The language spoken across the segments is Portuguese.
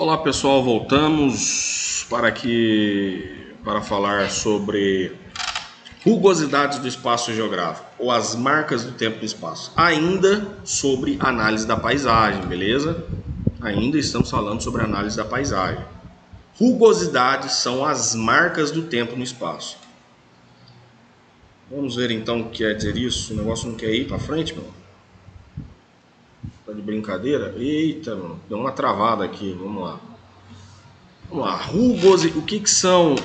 Olá pessoal, voltamos para falar sobre rugosidades do espaço geográfico ou as marcas do tempo no espaço, ainda sobre análise da paisagem, beleza? Ainda estamos falando sobre análise da paisagem. Rugosidades são as marcas do tempo no espaço. Vamos ver então o que quer dizer isso. O negócio não quer ir para frente, meu? Tá de brincadeira? Eita, mano, deu uma travada aqui. Vamos lá. O que são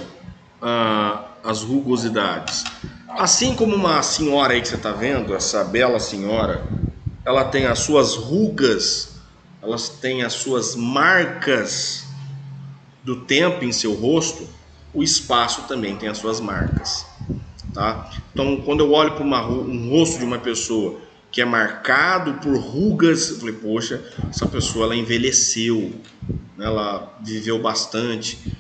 as rugosidades? Assim como uma senhora aí que você está vendo, essa bela senhora, ela tem as suas rugas, elas têm as suas marcas do tempo em seu rosto, o espaço também tem as suas marcas, tá? Então, quando eu olho para um rosto de uma pessoa que é marcado por rugas, eu falei, poxa, essa pessoa ela envelheceu, ela viveu bastante.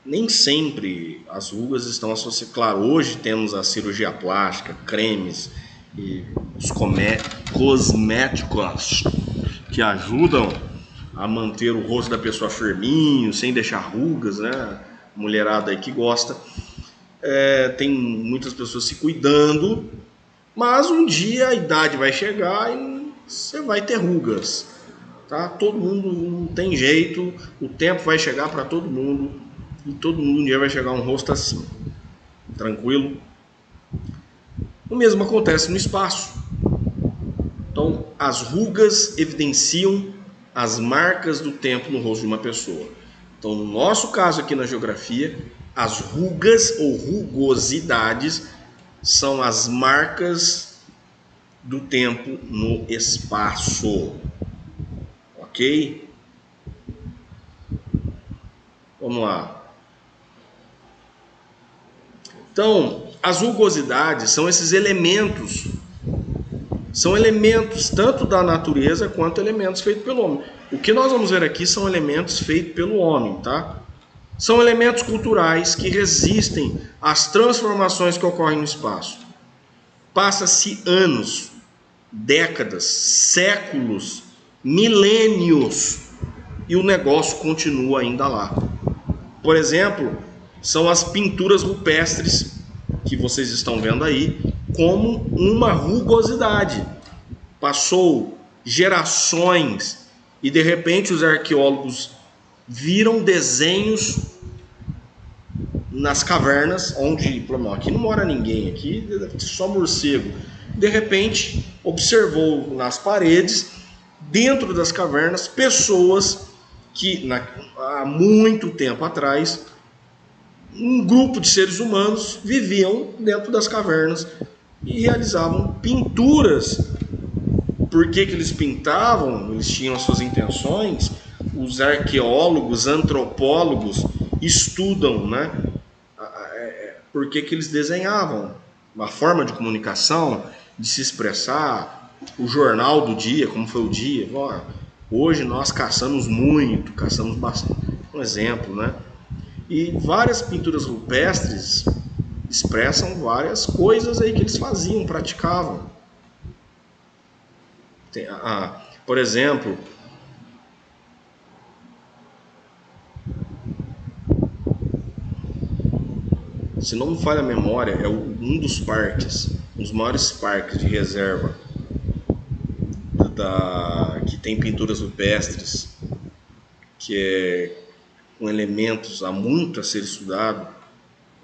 Nem sempre as rugas estão associadas. Claro, hoje temos a cirurgia plástica, cremes e os cosméticos que ajudam a manter o rosto da pessoa firminho, sem deixar rugas, né? Mulherada aí que gosta. Tem muitas pessoas se cuidando, mas um dia a idade vai chegar e você vai ter rugas, tá? Todo mundo, não tem jeito, o tempo vai chegar para todo mundo e todo mundo um dia vai chegar um rosto assim, tranquilo? O mesmo acontece no espaço. Então, as rugas evidenciam as marcas do tempo no rosto de uma pessoa. Então, no nosso caso aqui na geografia, as rugas ou rugosidades são as marcas do tempo no espaço. Ok? Vamos lá. Então, as rugosidades são esses elementos. São elementos tanto da natureza quanto elementos feitos pelo homem. O que nós vamos ver aqui são elementos feitos pelo homem, tá? São elementos culturais que resistem às transformações que ocorrem no espaço. Passa-se anos, décadas, séculos, milênios e o negócio continua ainda lá. Por exemplo, são as pinturas rupestres que vocês estão vendo aí como uma rugosidade. Passou gerações e de repente os arqueólogos viram desenhos nas cavernas, onde aqui não mora ninguém, aqui só morcego. De repente observou nas paredes, dentro das cavernas, pessoas que há muito tempo atrás, um grupo de seres humanos viviam dentro das cavernas e realizavam pinturas. Por que eles pintavam? Eles tinham as suas intenções. Os arqueólogos, antropólogos estudam, né? Por que eles desenhavam? Uma forma de comunicação, de se expressar, o jornal do dia, como foi o dia. Hoje nós caçamos muito, caçamos bastante. Um exemplo, né? E várias pinturas rupestres expressam várias coisas aí que eles faziam, praticavam. Por exemplo, se não me falha a memória, é um dos parques, um dos maiores parques de reserva que tem pinturas rupestres, que é com elementos há muito a ser estudado,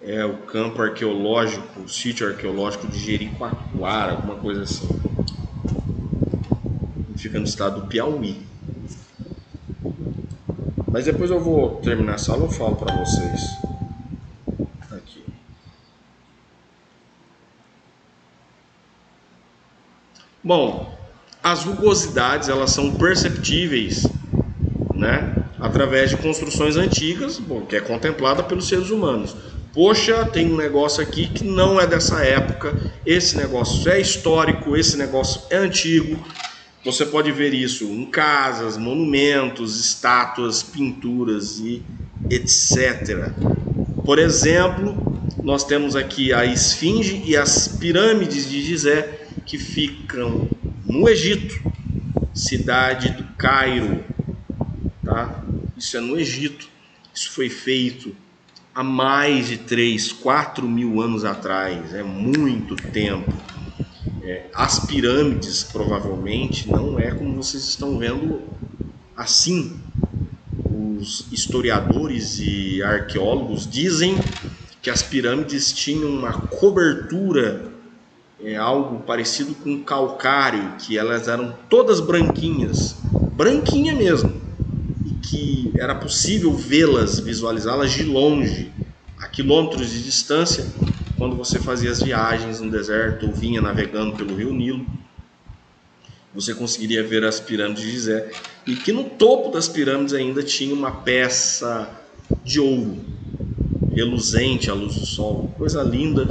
é o campo arqueológico, o sítio arqueológico de Jericoacoara, alguma coisa assim. Fica no estado do Piauí. Mas depois eu vou terminar essa aula, eu falo para vocês. Aqui. Bom, as rugosidades elas são perceptíveis, né, através de construções antigas, que é contemplada pelos seres humanos. Poxa, tem um negócio aqui que não é dessa época, esse negócio é histórico, esse negócio é antigo. Você pode ver isso em casas, monumentos, estátuas, pinturas e etc. Por exemplo, nós temos aqui a Esfinge e as pirâmides de Gizé, que ficam no Egito, cidade do Cairo, tá? Isso é no Egito. Isso foi feito há mais de 3, 4 mil anos atrás. É muito tempo. As pirâmides, provavelmente, não é como vocês estão vendo assim. Os historiadores e arqueólogos dizem que as pirâmides tinham uma cobertura, algo parecido com calcário, que elas eram todas branquinhas, branquinha mesmo, e que era possível vê-las, visualizá-las de longe, a quilômetros de distância, quando você fazia as viagens no deserto ou vinha navegando pelo rio Nilo. Você conseguiria ver as pirâmides de Gizé, e que no topo das pirâmides ainda tinha uma peça de ouro, reluzente à luz do sol, coisa linda,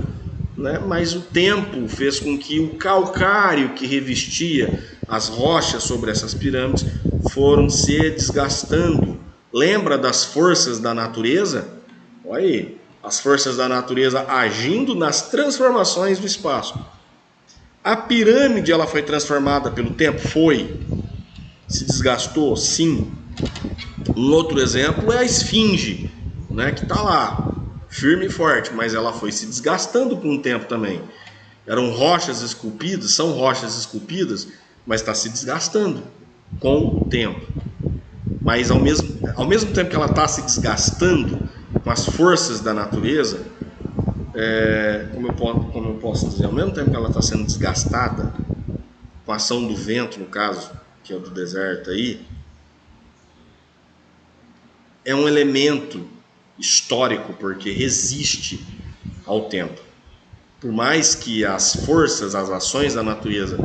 né? Mas o tempo fez com que o calcário que revestia as rochas sobre essas pirâmides foram se desgastando. Lembra das forças da natureza? Olha aí, as forças da natureza agindo nas transformações do espaço. A pirâmide, ela foi transformada pelo tempo? Foi. Se desgastou? Sim. Um outro exemplo é a esfinge, né, que está lá, firme e forte, mas ela foi se desgastando com o tempo também. Eram rochas esculpidas, são rochas esculpidas, mas está se desgastando com o tempo. Mas ao mesmo tempo que ela está se desgastando com as forças da natureza, como eu posso dizer, ao mesmo tempo que ela está sendo desgastada, com a ação do vento, no caso, que é o do deserto aí, é um elemento histórico, porque resiste ao tempo. Por mais que as forças, as ações da natureza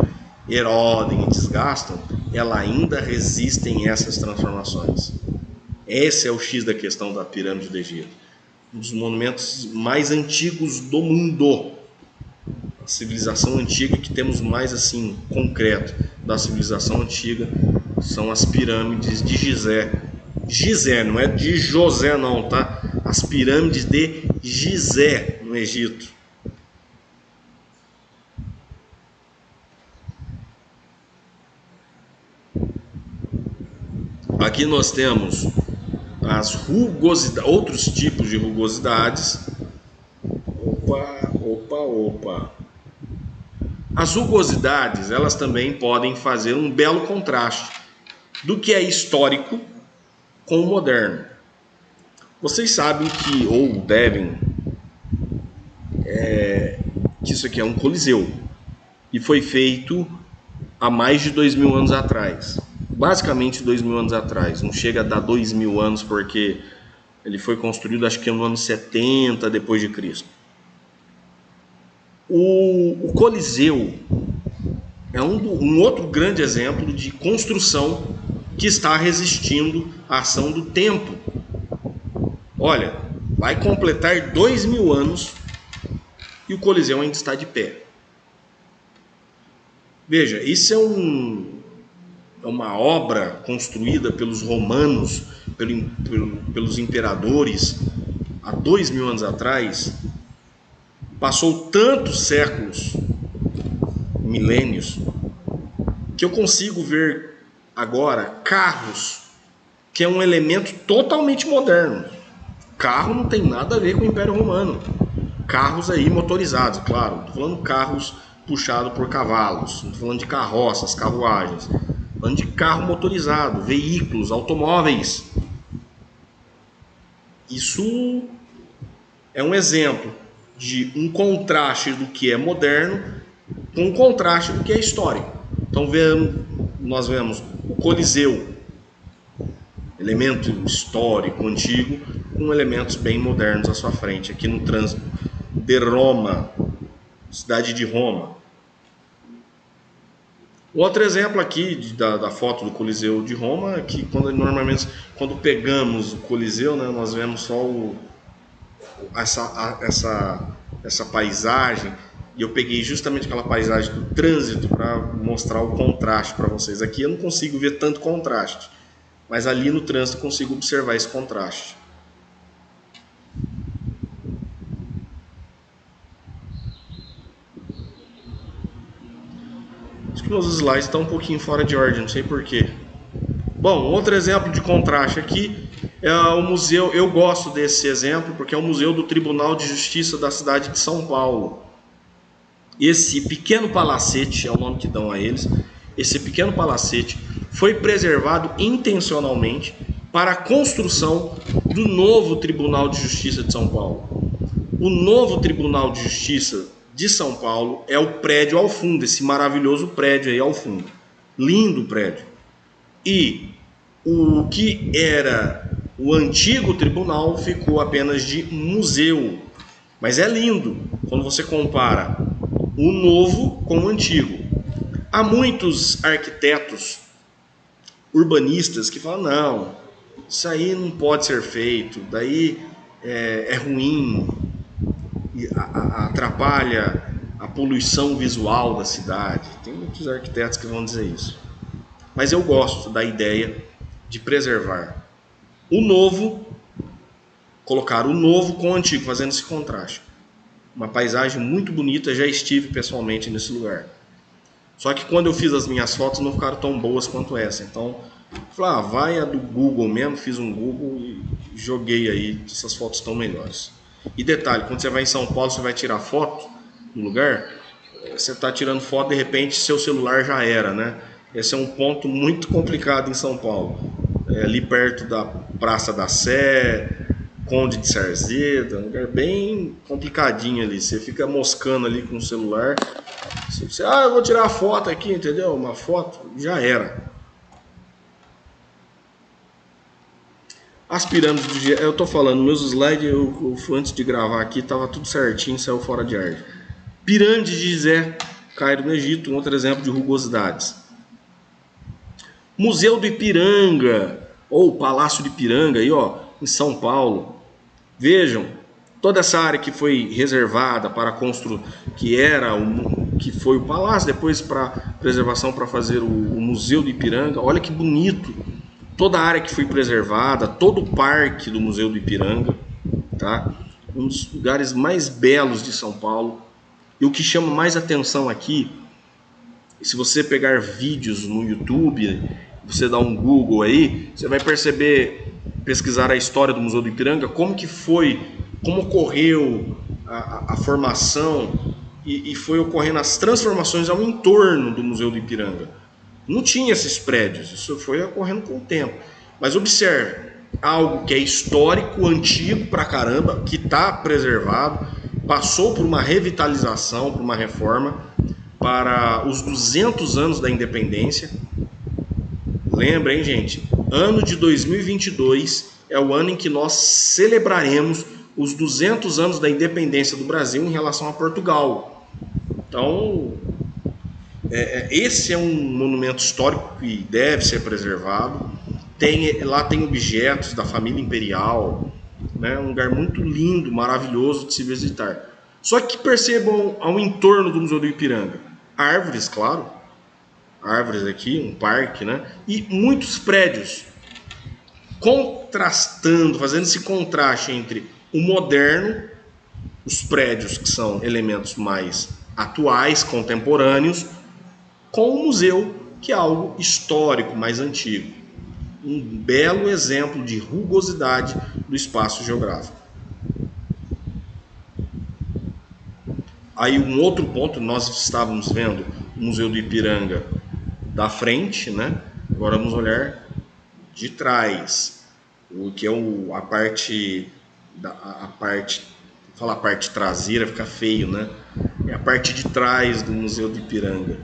erodem e desgastam, ela ainda resistem a essas transformações. Esse é o X da questão da pirâmide do Egito. Um dos monumentos mais antigos do mundo. A civilização antiga que temos mais assim concreto da civilização antiga são as pirâmides de Gizé. Gizé, não é de José não, tá? As pirâmides de Gizé, no Egito. Aqui nós temos as rugosidades, outros tipos de rugosidades. Opa. As rugosidades, elas também podem fazer um belo contraste do que é histórico com o moderno. Vocês sabem que, ou devem, que isso aqui é um coliseu e foi feito há mais de 2.000 anos atrás. Basicamente 2.000 anos atrás. Não chega a dar 2.000 anos porque ele foi construído acho que no ano 70 depois de Cristo. O Coliseu é um outro grande exemplo de construção que está resistindo à ação do tempo. Olha, vai completar 2.000 anos e o Coliseu ainda está de pé. Veja, isso é uma obra construída pelos romanos, pelos imperadores, há 2.000 anos atrás. Passou tantos séculos, milênios, que eu consigo ver agora carros, que é um elemento totalmente moderno. Carro não tem nada a ver com o Império Romano. Carros aí motorizados, claro. Não estou falando carros puxados por cavalos. Não estou falando de carroças, carruagens. Estou falando de carro motorizado, veículos, automóveis. Isso é um exemplo de um contraste do que é moderno com um contraste do que é histórico. Então nós vemos o Coliseu, elemento histórico, antigo, com elementos bem modernos à sua frente, aqui no trânsito de Roma, cidade de Roma. Outro exemplo aqui da foto do Coliseu de Roma é que normalmente quando pegamos o Coliseu, né, nós vemos só essa paisagem, e eu peguei justamente aquela paisagem do trânsito para mostrar o contraste para vocês. Aqui eu não consigo ver tanto contraste, mas ali no trânsito eu consigo observar esse contraste. Acho que meus slides estão um pouquinho fora de ordem, não sei porquê. Bom, outro exemplo de contraste aqui é o museu. Eu gosto desse exemplo porque é o Museu do Tribunal de Justiça da cidade de São Paulo. Esse pequeno palacete, é o nome que dão a eles, esse pequeno palacete foi preservado intencionalmente para a construção do novo Tribunal de Justiça de São Paulo. O novo Tribunal de Justiça de São Paulo é o prédio ao fundo, esse maravilhoso prédio aí ao fundo. Lindo prédio. E o que era o antigo tribunal ficou apenas de museu. Mas é lindo quando você compara o novo com o antigo. Há muitos arquitetos urbanistas que falam, não, isso aí não pode ser feito, daí é ruim, atrapalha a poluição visual da cidade. Tem muitos arquitetos que vão dizer isso. Mas eu gosto da ideia de preservar o novo, colocar o novo com o antigo, fazendo esse contraste. Uma paisagem muito bonita, já estive pessoalmente nesse lugar. Só que quando eu fiz as minhas fotos não ficaram tão boas quanto essa. Então, eu falei, vai a do Google mesmo, fiz um Google e joguei aí, essas fotos estão melhores. E detalhe, quando você vai em São Paulo, você vai tirar foto no lugar, você está tirando foto, de repente seu celular já era, né? Esse é um ponto muito complicado em São Paulo. Ali perto da Praça da Sé, Conde de Sarzeda, um lugar bem complicadinho ali. Você fica moscando ali com o celular. Você, eu vou tirar a foto aqui, entendeu? Uma foto, já era. As pirâmides do Gizé, eu tô falando, meus slides, eu antes de gravar aqui, tava tudo certinho, saiu fora de ar. Pirâmide de Gizé, Cairo no Egito, um outro exemplo de rugosidades. Museu do Ipiranga, ou Palácio de Ipiranga, aí, ó, em São Paulo. Vejam, toda essa área que foi reservada para construir, que foi o palácio, depois para preservação para fazer o Museu do Ipiranga. Olha que bonito, toda a área que foi preservada, todo o parque do Museu do Ipiranga, tá? Um dos lugares mais belos de São Paulo. E o que chama mais atenção aqui, se você pegar vídeos no YouTube, você dá um Google aí, você vai perceber, pesquisar a história do Museu do Ipiranga, como que foi, como ocorreu a formação e foi ocorrendo as transformações ao entorno do Museu do Ipiranga. Não tinha esses prédios, isso foi ocorrendo com o tempo. Mas observe, algo que é histórico, antigo pra caramba, que está preservado, passou por uma revitalização, por uma reforma, para os 200 anos da independência. Lembra, hein, gente? Ano de 2022 é o ano em que nós celebraremos os 200 anos da independência do Brasil em relação a Portugal. Então, esse é um monumento histórico que deve ser preservado. Lá tem objetos da família imperial, né? Um lugar muito lindo, maravilhoso de se visitar. Só que percebam ao entorno do Museu do Ipiranga. Árvores, claro. Árvores aqui, um parque, né? E muitos prédios. Contrastando, fazendo esse contraste entre o moderno, os prédios que são elementos mais atuais, contemporâneos, com o museu, que é algo histórico, mais antigo. Um belo exemplo de rugosidade do espaço geográfico. Aí um outro ponto, nós estávamos vendo o Museu do Ipiranga da frente, né? Agora vamos olhar de trás, o que é a parte, falar a parte traseira fica feio, né? É a parte de trás do Museu do Ipiranga,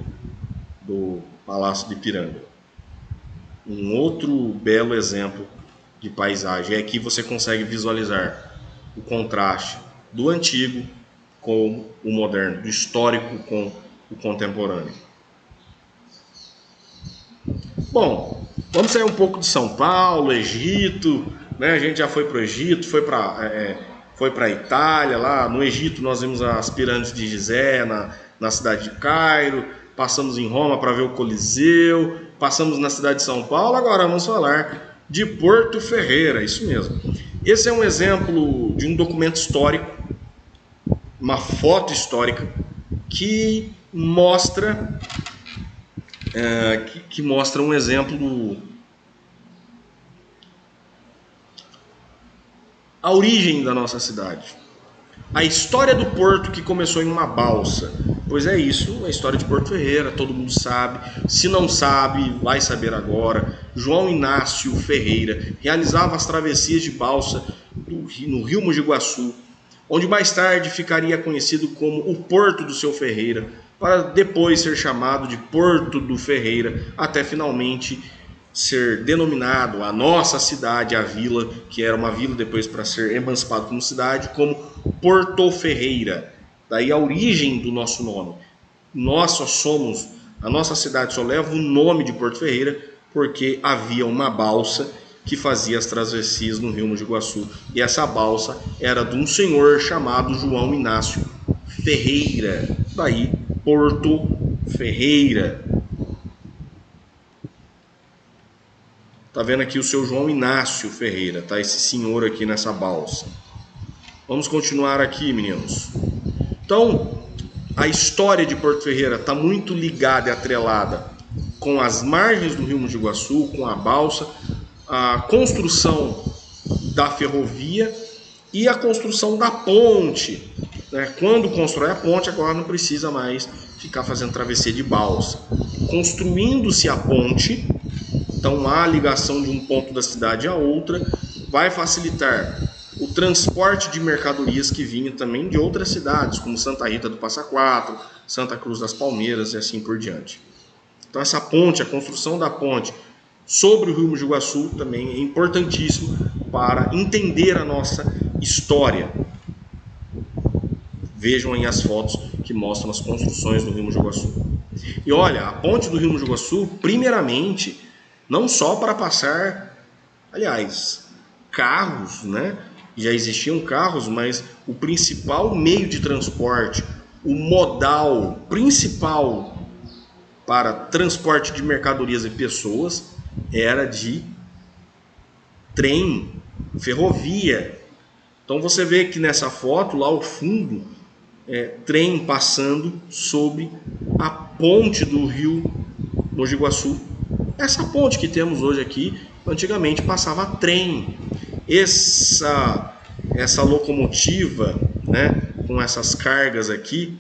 do Palácio do Ipiranga. Um outro belo exemplo de paisagem. Aqui você consegue visualizar o contraste do antigo com o moderno, do histórico com o contemporâneo. Bom, vamos sair um pouco de São Paulo, Egito, né? A gente já foi para o Egito, foi para a Itália. Lá no Egito nós vimos as pirâmides de Gizé, na cidade de Cairo, passamos em Roma para ver o Coliseu, passamos na cidade de São Paulo. Agora vamos falar de Porto Ferreira, isso mesmo. Esse é um exemplo de um documento histórico, uma foto histórica que mostra um exemplo a origem da nossa cidade. A história do porto que começou em uma balsa. Pois é isso, a história de Porto Ferreira, todo mundo sabe. Se não sabe, vai saber agora. João Inácio Ferreira realizava as travessias de balsa no rio Mogi Guaçu, onde mais tarde ficaria conhecido como o Porto do Seu Ferreira, para depois ser chamado de Porto do Ferreira, até finalmente ser denominado a nossa cidade, a vila, que era uma vila depois para ser emancipado como cidade, como Porto Ferreira. Daí a origem do nosso nome. Nós só somos, a nossa cidade só leva o nome de Porto Ferreira porque havia uma balsa que fazia as travessias no rio Mogi Guaçu. E essa balsa era de um senhor chamado João Inácio Ferreira. Daí Porto Ferreira. Tá vendo aqui o seu João Inácio Ferreira, tá? Esse senhor aqui nessa balsa. Vamos continuar aqui, meninos. Então, a história de Porto Ferreira está muito ligada e atrelada com as margens do rio Mogi Guaçu, com a balsa, a construção da ferrovia e a construção da ponte. Né? Quando constrói a ponte, agora não precisa mais ficar fazendo travessia de balsa. Construindo-se a ponte, então há a ligação de um ponto da cidade a outra, vai facilitar o transporte de mercadorias que vinha também de outras cidades, como Santa Rita do Passa Quatro, Santa Cruz das Palmeiras e assim por diante. Então essa ponte, a construção da ponte sobre o rio Mogi Guaçu também é importantíssimo para entender a nossa história. Vejam aí as fotos que mostram as construções do rio Mogi Guaçu. E olha, a ponte do rio Mogi Guaçu, primeiramente, não só para passar, aliás, carros, né? Já existiam carros, mas o principal meio de transporte, o modal principal para transporte de mercadorias e pessoas era de trem, ferrovia. Então você vê que nessa foto, lá ao fundo, trem passando sobre a ponte do rio Mogi Guaçu. Essa ponte que temos hoje aqui, antigamente passava trem. Essa locomotiva, né, com essas cargas aqui,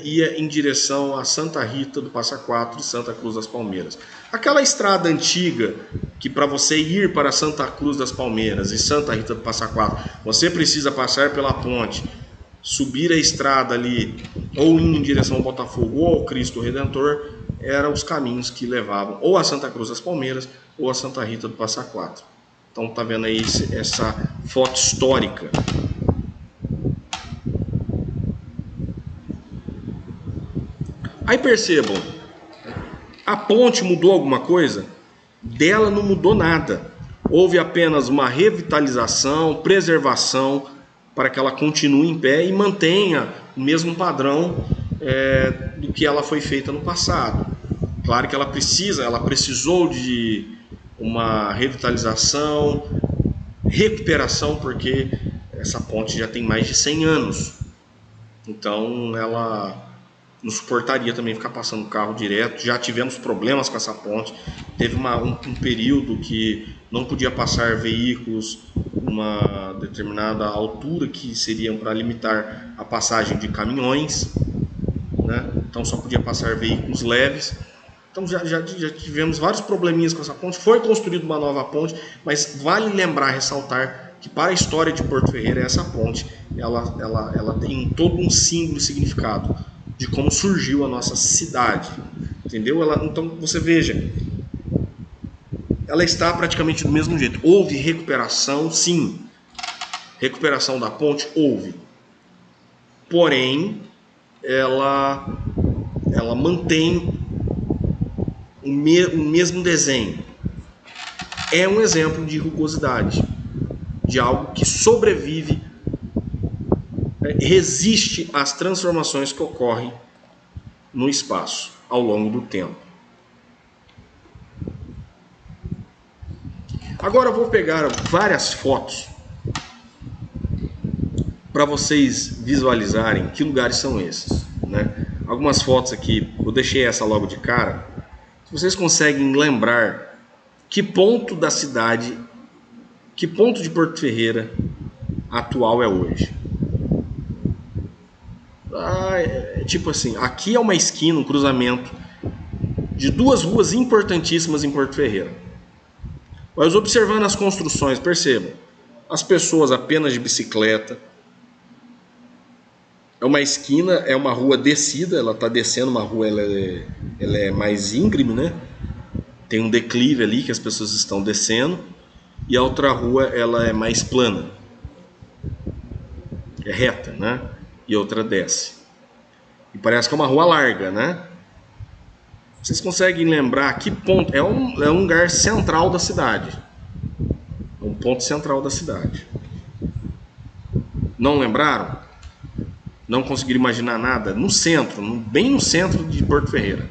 ia em direção a Santa Rita do Passa Quatro e Santa Cruz das Palmeiras. Aquela estrada antiga que para você ir para Santa Cruz das Palmeiras e Santa Rita do Passa Quatro, você precisa passar pela ponte, subir a estrada ali, ou indo em direção ao Botafogo ou ao Cristo Redentor, eram os caminhos que levavam ou a Santa Cruz das Palmeiras ou a Santa Rita do Passa Quatro. Então tá vendo aí essa foto histórica. Aí percebam, a ponte mudou alguma coisa? Dela não mudou nada. Houve apenas uma revitalização, preservação, para que ela continue em pé e mantenha o mesmo padrão do que ela foi feita no passado. Claro que ela precisou de uma revitalização, recuperação, porque essa ponte já tem mais de 100 anos. Então ela não suportaria também ficar passando carro direto. Já tivemos problemas com essa ponte. Teve um período que não podia passar veículos uma determinada altura, que seriam para limitar a passagem de caminhões, né? Então só podia passar veículos leves. Então já tivemos vários probleminhas com essa ponte. Foi construída uma nova ponte, mas vale lembrar, ressaltar que para a história de Porto Ferreira, essa ponte ela tem todo um símbolo e significado de como surgiu a nossa cidade, entendeu? Então você veja, ela está praticamente do mesmo jeito. Houve recuperação, sim. Recuperação da ponte, houve. Porém, ela mantém o mesmo desenho. É um exemplo de rugosidade, de algo que sobrevive, resiste às transformações que ocorrem no espaço ao longo do tempo. Agora eu vou pegar várias fotos para vocês visualizarem que lugares são esses, né? Algumas fotos aqui, eu deixei essa logo de cara. Se vocês conseguem lembrar que ponto da cidade Que ponto de Porto Ferreira atual é hoje? Tipo assim, aqui é uma esquina, um cruzamento de duas ruas importantíssimas em Porto Ferreira. Mas observando as construções, percebam, as pessoas apenas de bicicleta. É uma esquina, é uma rua descida, ela está descendo uma rua, ela é mais íngreme, né? Tem um declive ali que as pessoas estão descendo, e a outra rua ela é mais plana, é reta, né? E outra desce. E parece que é uma rua larga, né? Vocês conseguem lembrar que ponto? É um lugar central da cidade. É um ponto central da cidade. Não lembraram? Não conseguiram imaginar nada? No centro, bem no centro de Porto Ferreira.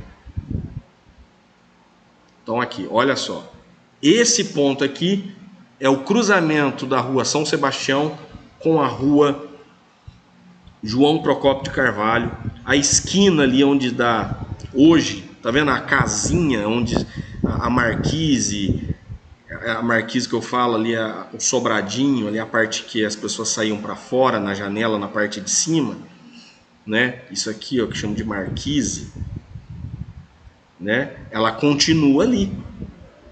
Então aqui, olha só. Esse ponto aqui é o cruzamento da rua São Sebastião com a rua João Procópio de Carvalho. A esquina ali onde dá hoje, tá vendo a casinha onde a marquise que eu falo ali, o sobradinho, ali a parte que as pessoas saíam para fora na janela, na parte de cima, né? Isso aqui, ó, que chamo de marquise, né? Ela continua ali.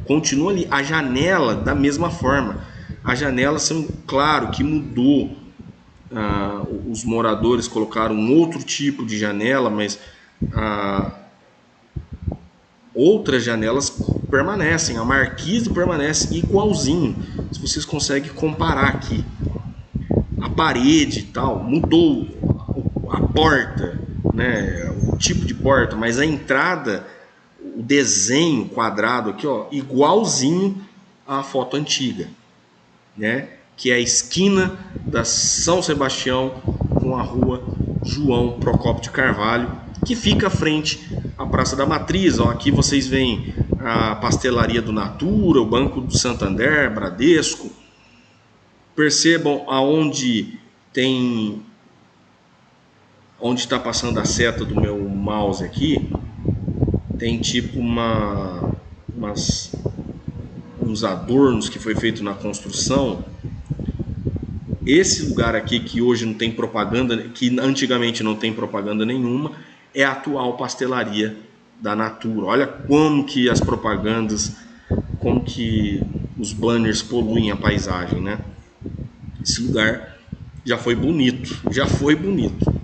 Continua ali. A janela da mesma forma. As janelas são, claro, que mudou. Os moradores colocaram um outro tipo de janela, mas outras janelas permanecem. A marquise permanece igualzinho. Se vocês conseguem comparar aqui, a parede e tal mudou, a porta, né, o tipo de porta, mas a entrada, o desenho quadrado aqui, ó, igualzinho à foto antiga, né? Que é a esquina da São Sebastião com a rua João Procópio de Carvalho, que fica à frente à Praça da Matriz. Ó, aqui vocês veem a pastelaria do Natura, o Banco do Santander, Bradesco. Percebam aonde tem, onde está passando a seta do meu mouse aqui, tem tipo uns adornos que foi feito na construção. Esse lugar aqui, que hoje não tem propaganda, que antigamente não tem propaganda nenhuma, é a atual pastelaria da Natura. Olha como que as propagandas, como que os banners poluem a paisagem, né? Esse lugar já foi bonito, já foi bonito.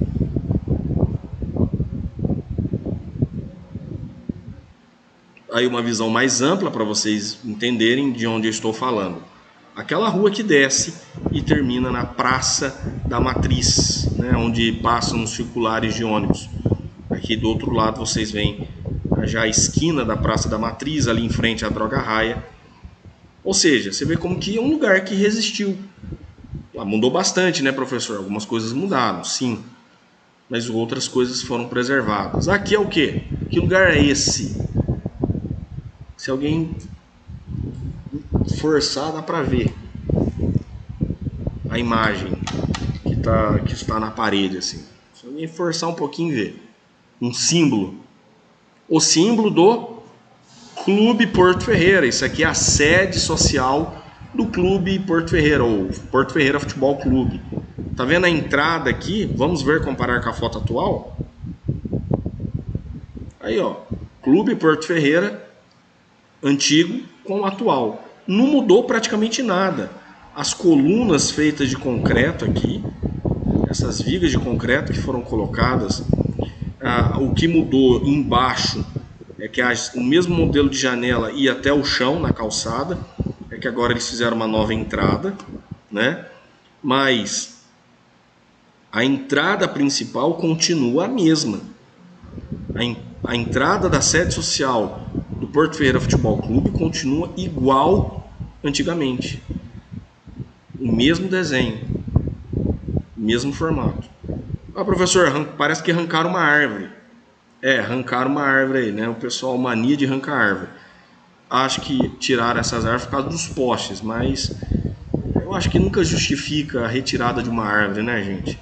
Aí uma visão mais ampla para vocês entenderem de onde eu estou falando. Aquela rua que desce e termina na Praça da Matriz, né, onde passam os circulares de ônibus. Aqui do outro lado vocês veem já a esquina da Praça da Matriz, ali em frente à Droga Raia. Ou seja, você vê como que é um lugar que resistiu. Lá mudou bastante, né, professor? Algumas coisas mudaram, sim. Mas outras coisas foram preservadas. Aqui é o quê? Que lugar é esse? Se alguém forçar, dá para ver a imagem que está na parede, assim. Se alguém forçar um pouquinho, vê um símbolo, o símbolo do Clube Porto Ferreira. Isso aqui é a sede social do Clube Porto Ferreira, ou Porto Ferreira Futebol Clube. Tá vendo a entrada aqui? Vamos ver, comparar com a foto atual. Aí, ó, Clube Porto Ferreira antigo com o atual. Não mudou praticamente nada. As colunas feitas de concreto aqui, essas vigas de concreto que foram colocadas, o que mudou embaixo é que o mesmo modelo de janela ia até o chão na calçada, é que agora eles fizeram uma nova entrada, né? Mas a entrada principal continua a mesma. A entrada da sede social do Porto Ferreira Futebol Clube continua igual antigamente. O mesmo desenho, o mesmo formato. Professor, parece que arrancaram uma árvore. Arrancaram uma árvore aí, né? O pessoal mania de arrancar árvore. Acho que tiraram essas árvores por causa dos postes, mas eu acho que nunca justifica a retirada de uma árvore, né, gente?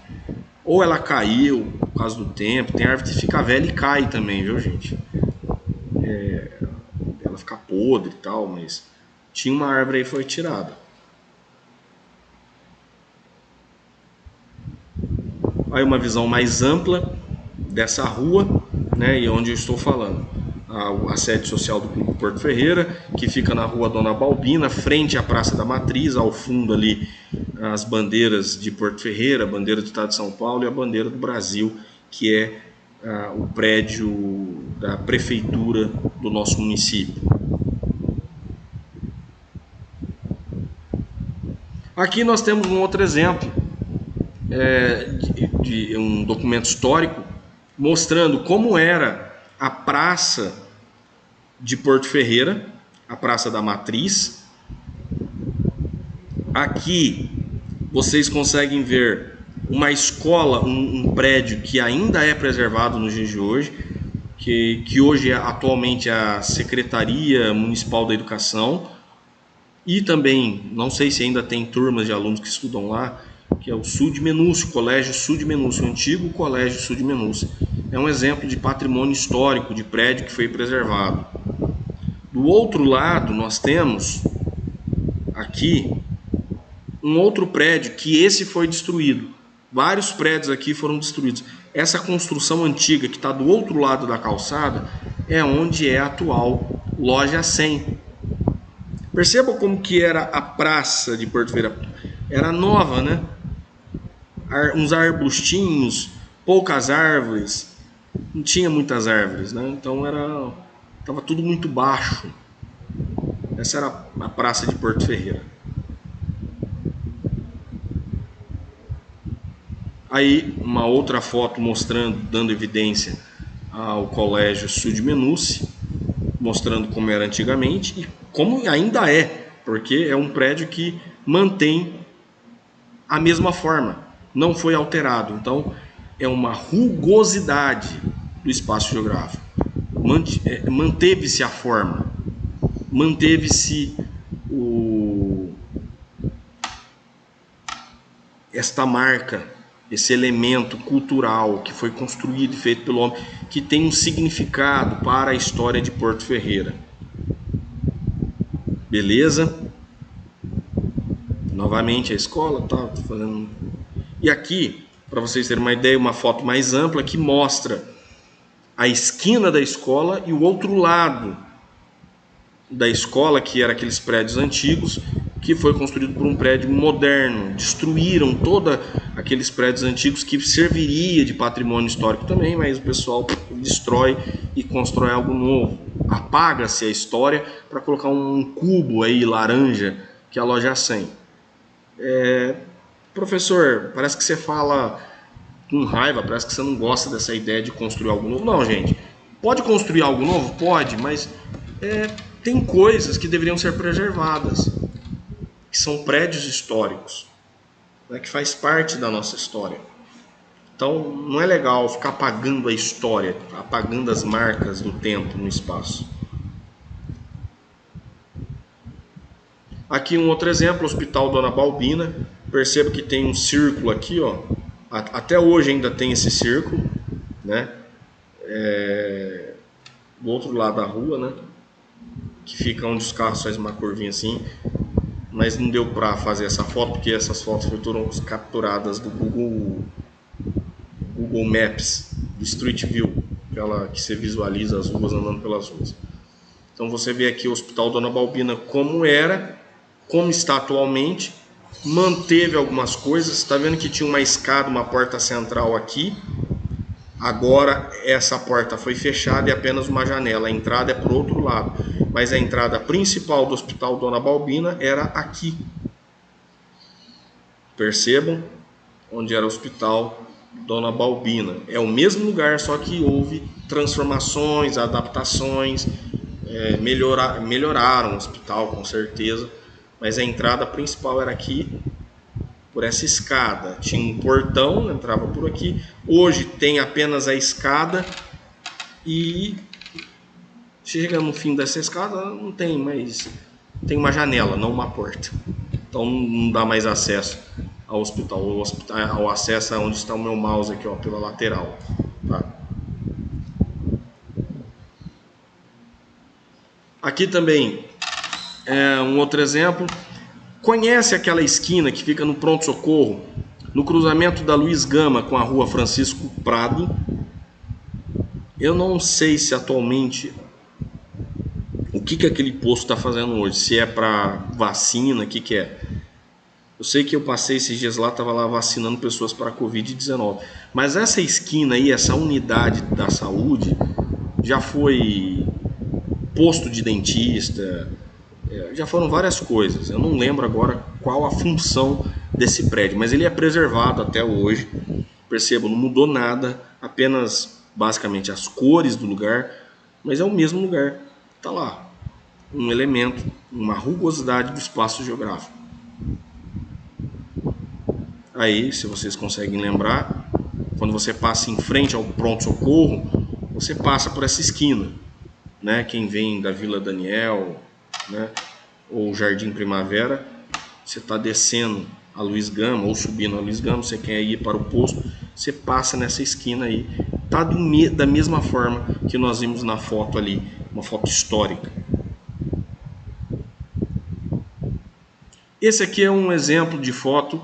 Ou ela caiu por causa do tempo. Tem árvore que fica velha e cai também, viu, gente? Ela fica podre e tal, mas tinha uma árvore aí que foi tirada. Aí uma visão mais ampla dessa rua, né, e onde eu estou falando. A sede social do Clube Porto Ferreira, que fica na rua Dona Balbina, frente à Praça da Matriz, ao fundo ali as bandeiras de Porto Ferreira, a bandeira do Estado de São Paulo e a bandeira do Brasil, que é o prédio da prefeitura do nosso município. Aqui nós temos um outro exemplo de um documento histórico mostrando como era a praça de Porto Ferreira, a Praça da Matriz. Aqui vocês conseguem ver uma escola, um prédio que ainda é preservado nos dias de hoje, que hoje atualmente é a Secretaria Municipal da Educação, e também, não sei se ainda tem turmas de alunos que estudam lá, que é o Sul de Menúcio, Colégio Sul de Menúcio, o antigo Colégio Sul de Menúcio. É um exemplo de patrimônio histórico de prédio que foi preservado. Do outro lado, nós temos aqui um outro prédio que esse foi destruído. Vários prédios aqui foram destruídos. Essa construção antiga que está do outro lado da calçada é onde é a atual Loja 100. Percebam como que era a praça de Porto Ferreira. Era nova, né? Uns arbustinhos, poucas árvores. Não tinha muitas árvores, né? Então estava tudo muito baixo. Essa era a praça de Porto Ferreira. Aí uma outra foto mostrando, dando evidência ao Colégio Sul de Menúcio, mostrando como era antigamente e como ainda é, porque é um prédio que mantém a mesma forma, não foi alterado. Então é uma rugosidade do espaço geográfico. Manteve-se a forma, manteve-se esta marca, esse elemento cultural que foi construído e feito pelo homem, que tem um significado para a história de Porto Ferreira. Beleza? Novamente a escola, tá fazendo. E aqui, para vocês terem uma ideia, uma foto mais ampla que mostra a esquina da escola e o outro lado da escola, que era aqueles prédios antigos, que foi construído por um prédio moderno. Destruíram todos aqueles prédios antigos que serviria de patrimônio histórico também, mas o pessoal destrói e constrói algo novo. Apaga-se a história para colocar um cubo aí laranja, que é a Loja 100. Professor, parece que você fala com raiva, parece que você não gosta dessa ideia de construir algo novo. Não, gente, pode construir algo novo? Pode, mas tem coisas que deveriam ser preservadas, que são prédios históricos, né, que faz parte da nossa história. Então não é legal ficar apagando a história, apagando as marcas do tempo no espaço. Aqui um outro exemplo, o Hospital Dona Balbina. Perceba que tem um círculo aqui, ó. Até hoje ainda tem esse círculo, né? Do outro lado da rua, né? Que fica onde os carros fazem uma curvinha assim. Mas não deu para fazer essa foto porque essas fotos foram capturadas do Google Maps, do Street View, aquela que você visualiza as ruas andando pelas ruas. Então você vê aqui o Hospital Dona Balbina como era, como está atualmente, manteve algumas coisas. Está vendo que tinha uma escada, uma porta central aqui. Agora essa porta foi fechada e apenas uma janela. A entrada é para o outro lado, mas a entrada principal do Hospital Dona Balbina era aqui. Percebam onde era o Hospital Dona Balbina. É o mesmo lugar, só que houve transformações, adaptações, melhoraram o hospital com certeza, mas a entrada principal era aqui, por essa escada. Tinha um portão, entrava por aqui. Hoje tem apenas a escada e chega no fim dessa escada, não tem mais, tem uma janela, não uma porta. Então não dá mais acesso ao hospital. O acesso é onde está o meu mouse aqui, ó, pela lateral, tá? Aqui também é um outro exemplo. Conhece aquela esquina que fica no pronto-socorro, no cruzamento da Luiz Gama com a rua Francisco Prado. Eu não sei se atualmente o que aquele posto está fazendo hoje, se é para vacina, o que é. Eu sei que eu passei esses dias lá, estava lá vacinando pessoas para a Covid-19. Mas essa esquina aí, essa unidade da saúde, já foi posto de dentista, já foram várias coisas. Eu não lembro agora qual a função desse prédio, mas ele é preservado até hoje. Percebam, não mudou nada, apenas basicamente as cores do lugar, mas é o mesmo lugar. Está lá, um elemento, uma rugosidade do espaço geográfico. Aí, se vocês conseguem lembrar, quando você passa em frente ao pronto-socorro, você passa por essa esquina, né? Quem vem da Vila Daniel, né? Ou Jardim Primavera, você está descendo a Luiz Gama ou subindo a Luiz Gama, você quer ir para o posto, você passa nessa esquina aí. Tá da mesma forma que nós vimos na foto ali, uma foto histórica. Esse aqui é um exemplo de foto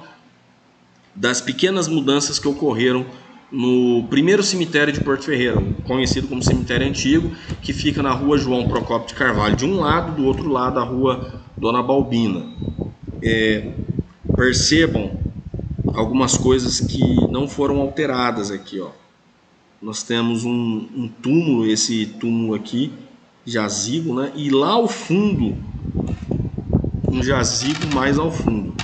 das pequenas mudanças que ocorreram no primeiro cemitério de Porto Ferreira, conhecido como cemitério antigo, que fica na rua João Procópio de Carvalho de um lado, do outro lado a rua Dona Balbina. Percebam algumas coisas que não foram alteradas aqui, ó. Nós temos um túmulo, esse túmulo aqui, jazigo, né? E lá ao fundo, um jazigo mais ao fundo.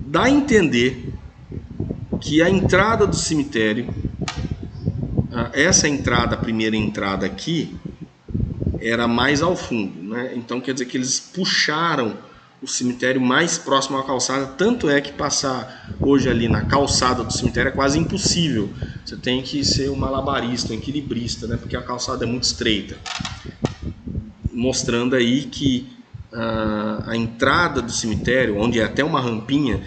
Dá a entender que a entrada do cemitério, essa entrada, a primeira entrada aqui, era mais ao fundo, né? Então quer dizer que eles puxaram o cemitério mais próximo à calçada, tanto é que passar hoje ali na calçada do cemitério é quase impossível. Você tem que ser um malabarista, um equilibrista, né? Porque a calçada é muito estreita. Mostrando aí que a entrada do cemitério, onde é até uma rampinha,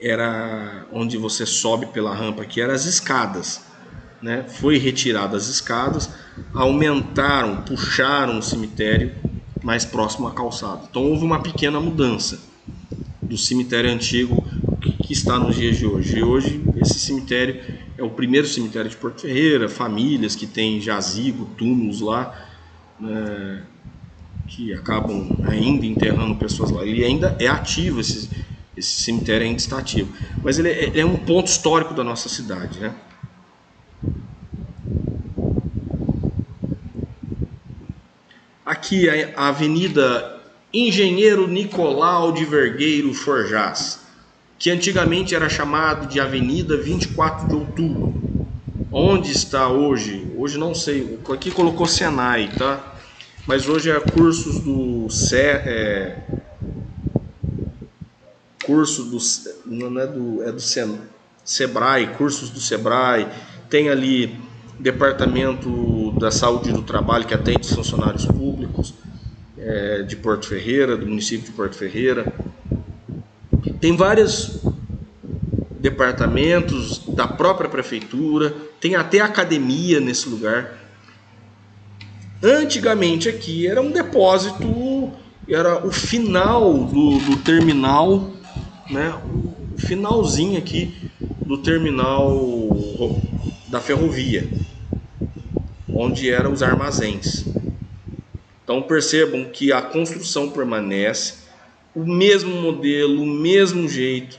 era onde você sobe pela rampa aqui, eram as escadas, né? Foi retirada as escadas, aumentaram, puxaram o cemitério mais próximo à calçada. Então houve uma pequena mudança do cemitério antigo que está nos dias de hoje. E hoje esse cemitério é o primeiro cemitério de Porto Ferreira, famílias que têm jazigo, túmulos lá, né, que acabam ainda enterrando pessoas lá. Ele ainda é ativo, esse cemitério ainda está ativo. Mas ele é um ponto histórico da nossa cidade, né? Aqui a Avenida Engenheiro Nicolau de Vergueiro Forjás, que antigamente era chamado de Avenida 24 de Outubro. Onde está hoje? Hoje não sei, aqui colocou Senai, tá? Mas hoje é cursos do Sebrae, cursos do Sebrae, tem ali Departamento da Saúde e do Trabalho, que atende os funcionários públicos de Porto Ferreira, do município de Porto Ferreira. Tem vários departamentos da própria prefeitura, tem até academia nesse lugar. Antigamente aqui era um depósito, era o final do terminal, né? O finalzinho aqui do terminal da ferrovia, onde eram os armazéns. Então percebam que a construção permanece, o mesmo modelo, o mesmo jeito,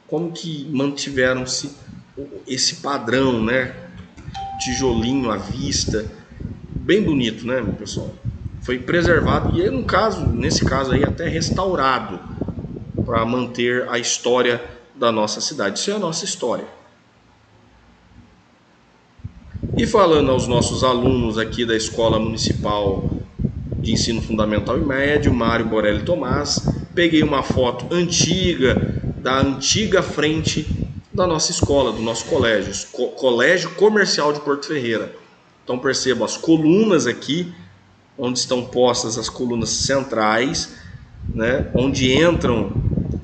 como que mantiveram-se esse padrão, né? Tijolinho à vista, bem bonito, né, meu pessoal? Foi preservado e nesse caso aí até restaurado para manter a história da nossa cidade. Isso é a nossa história. E falando aos nossos alunos aqui da Escola Municipal de Ensino Fundamental e Médio, Mário Borelli Tomás, peguei uma foto antiga, da antiga frente da nossa escola, do nosso colégio, Colégio Comercial de Porto Ferreira. Então percebam as colunas aqui, onde estão postas as colunas centrais, né, onde entram,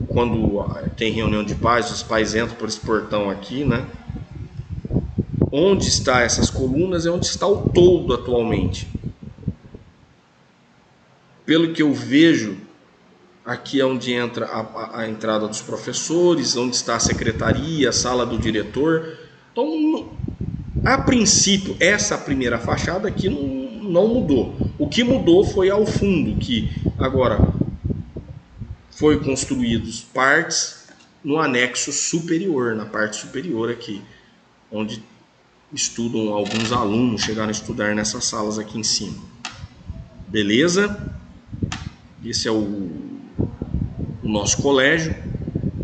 quando tem reunião de pais, os pais entram por esse portão aqui, né? Onde está essas colunas é onde está o toldo atualmente. Pelo que eu vejo, Aqui é onde entra a entrada dos professores, onde está a secretaria, a sala do diretor. Então, a princípio, essa primeira fachada aqui não mudou. O que mudou foi ao fundo, que agora foi construídos partes no anexo superior, na parte superior aqui, onde estudam alguns alunos, chegaram a estudar nessas salas aqui em cima. Beleza? Esse é o nosso colégio.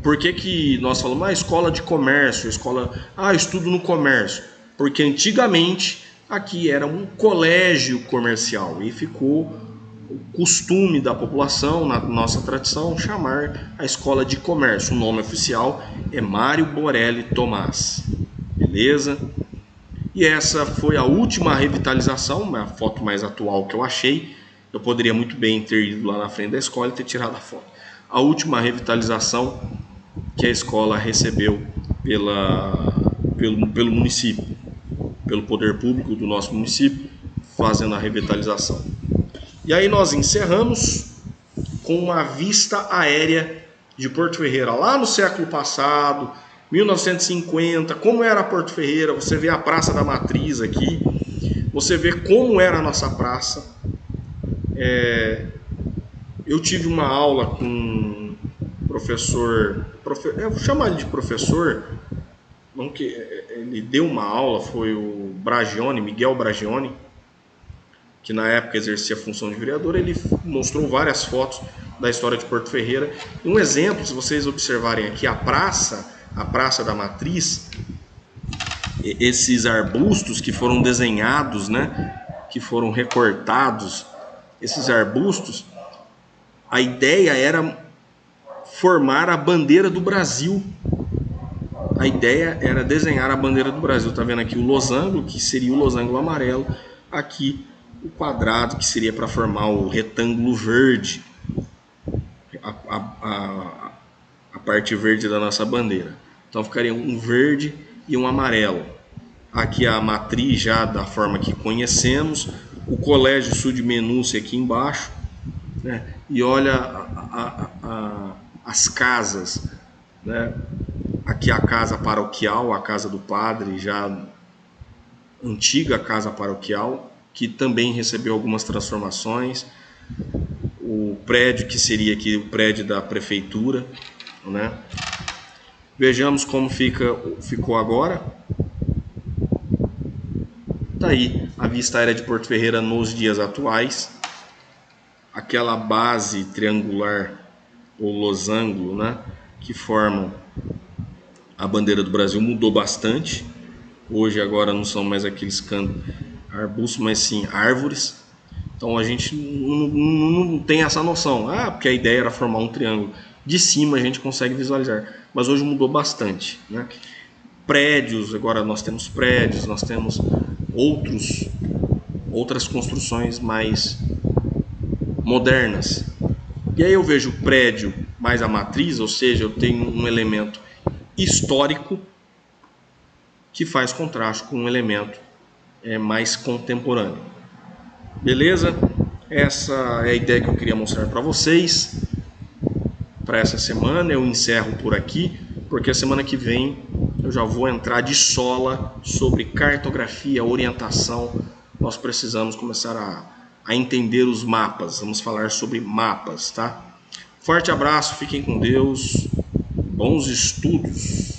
Por que nós falamos escola de comércio, estudo no comércio? Porque antigamente aqui era um colégio comercial e ficou o costume da população, na nossa tradição, chamar a escola de comércio. O nome oficial é Mário Borelli Tomás. Beleza? E essa foi a última revitalização, a foto mais atual que eu achei. Eu poderia muito bem ter ido lá na frente da escola e ter tirado a foto. A última revitalização que a escola recebeu pelo município, pelo poder público do nosso município, fazendo a revitalização. E aí nós encerramos com uma vista aérea de Porto Ferreira, lá no século passado, 1950, como era Porto Ferreira. Você vê a Praça da Matriz aqui, você vê como era a nossa praça. Eu tive uma aula com professor, eu vou chamar ele de professor, não que ele deu uma aula, foi o Bragione, Miguel Bragione, que na época exercia a função de vereador. Ele mostrou várias fotos da história de Porto Ferreira. E um exemplo, se vocês observarem aqui, a Praça da Matriz, esses arbustos que foram desenhados, né, que foram recortados, esses arbustos, a ideia era formar a bandeira do Brasil. A ideia era desenhar a bandeira do Brasil. Tá vendo aqui o losango, que seria o losango amarelo, aqui o quadrado, que seria para formar o retângulo verde, a parte verde da nossa bandeira. Então ficaria um verde e um amarelo. Aqui a matriz já da forma que conhecemos, o Colégio Sul de Menúcia aqui embaixo, né? E olha as casas, né? Aqui a casa paroquial, a casa do padre, já antiga casa paroquial, que também recebeu algumas transformações. O prédio que seria aqui o prédio da prefeitura, né? Vejamos como ficou agora. Tá aí a vista aérea de Porto Ferreira nos dias atuais. Aquela base triangular ou losango, né, que formam a bandeira do Brasil mudou bastante. Hoje agora não são mais aqueles arbustos, mas sim árvores. Então a gente não tem essa noção, porque a ideia era formar um triângulo. De cima a gente consegue visualizar, mas hoje mudou bastante, né? Prédios, agora nós temos prédios, nós temos outras construções mais modernas. E aí eu vejo o prédio mais a matriz, ou seja, eu tenho um elemento histórico que faz contraste com um elemento mais contemporâneo. Beleza? Essa é a ideia que eu queria mostrar para vocês. Para essa semana eu encerro por aqui, porque a semana que vem eu já vou entrar de sola sobre cartografia, orientação. Nós precisamos começar a entender os mapas. Vamos falar sobre mapas, tá? Forte abraço, fiquem com Deus, bons estudos.